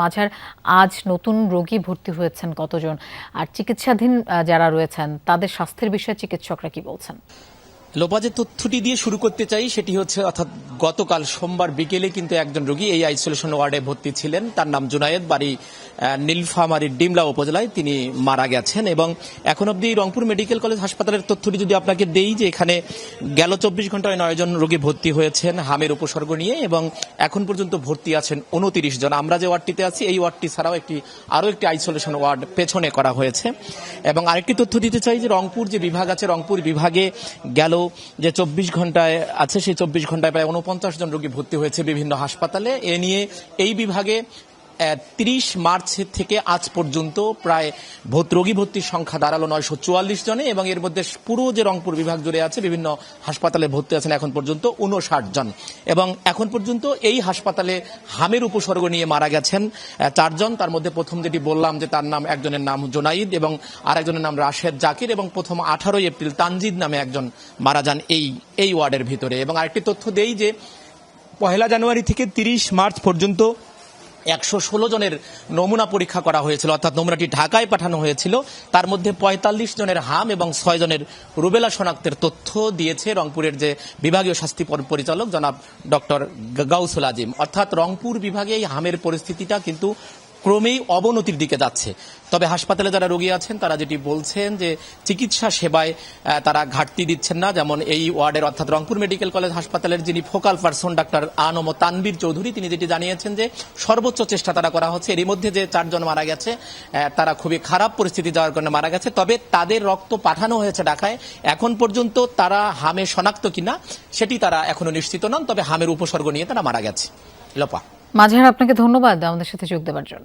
মাঝার আজ নতুন রোগী ভর্তি হয়েছেন কতজন, আর চিকিৎসাধীন যারা রয়েছেন তাদের স্বাস্থ্যের বিষয়ে চিকিৎসকরা কি বলছেন? লোপা যে তথ্যটি দিয়ে শুরু করতে চাই সেটি হচ্ছে, অর্থাৎ গতকাল সোমবার বিকেলে কিন্তু একজন রোগী এই আইসোলেশন ওয়ার্ডে ভর্তি ছিলেন। তার নাম জুনায়েদ, বাড়ি নীলফামারীর ডিমলা উপজেলায়। তিনি মারা গেছেন এবং এখন অবধি রংপুর মেডিকেল কলেজ হাসপাতালের তথ্যটি যদি আপনাকে দেই, যে এখানে গেল 24 ঘন্টায় 9 জন রোগী ভর্তি হয়েছেন হামের উপসর্গ নিয়ে এবং এখন পর্যন্ত ভর্তি আছেন 29 জন। আমরা যে ওয়ার্ডটিতে আছি এই ওয়ার্ডটি ছাড়াও আরও একটি আইসোলেশন ওয়ার্ড পেছনে করা হয়েছে। এবং আরেকটি তথ্য দিতে চাই যে রংপুর যে বিভাগ আছে, রংপুর বিভাগে গেল যে 24 ঘন্টায় আছে, সেই 24 ঘন্টায় প্রায় 49 জন রোগী ভর্তি হয়েছে বিভিন্ন হাসপাতালে। এ নিয়ে এই বিভাগে 30 মার্চ থেকে আজ পর্যন্ত প্রায় রোগী ভর্তির সংখ্যা দাঁড়ালো 944 জনে এবং এর মধ্যে পুরো যে রংপুর বিভাগ জুড়ে আছে বিভিন্ন হাসপাতালে ভর্তি আছেন এখন পর্যন্ত 59 জন। এবং এখন পর্যন্ত এই হাসপাতালে হামের উপসর্গ নিয়ে মারা গেছেন 4 জন। তার মধ্যে প্রথম যেটি বললাম যে তার নাম, একজনের নাম জোনাইদ এবং আরেকজনের নাম রাশেদ জাকির, এবং প্রথম 18 এপ্রিল তানজিদ নামে একজন মারা যান এই ওয়ার্ডের ভিতরে। এবং আরেকটি তথ্য দেই যে 1 জানুয়ারি থেকে 30 মার্চ পর্যন্ত 116 জনের নমুনা পরীক্ষা করা হয়েছিল, অর্থাৎ নমুনাটি ঢাকায় পাঠানো হয়েছিল। তার মধ্যে 45 জনের হাম এবং 6 জনের রুবেলা শনাক্তের তথ্য দিয়েছে রংপুরের যে বিভাগীয় স্বাস্থ্য পরিচালক জনাব ডক্টর গাউসুল আজিম। অর্থাৎ রংপুর বিভাগে এই হামের পরিস্থিতিটা কিন্তু ক্রমেই অবনতির দিকে যাচ্ছে। তবে হাসপাতালে যারা রোগী আছেন তারা যেটি বলছেন যে চিকিৎসা সেবায় তারা ঘাটতি দিচ্ছেন না। যেমন এই ওয়ার্ডের, অর্থাৎ রংপুর মেডিকেল কলেজ হাসপাতালের যিনি focal person doctor ANM Tanvir Chowdhury, তিনি যেটি জানিয়েছেন যে সর্বোচ্চ চেষ্টা তারা করা হচ্ছে। এর মধ্যে যে 4 জন মারা গেছে তারা খুবই খারাপ পরিস্থিতি যাওয়ার কারণে মারা গেছে, তবে তাদের রক্ত পাঠানো হয়েছে ঢাকায়। এখন পর্যন্ত তারা হামে শনাক্ত কিনা সেটি তারা এখনো নিশ্চিত নন, তবে হামের উপসর্গ নিয়ে তারা মারা গেছে। লোপা মাঝার, আপনাকে ধন্যবাদ আমাদের সাথে যোগ দেওয়ার জন্য।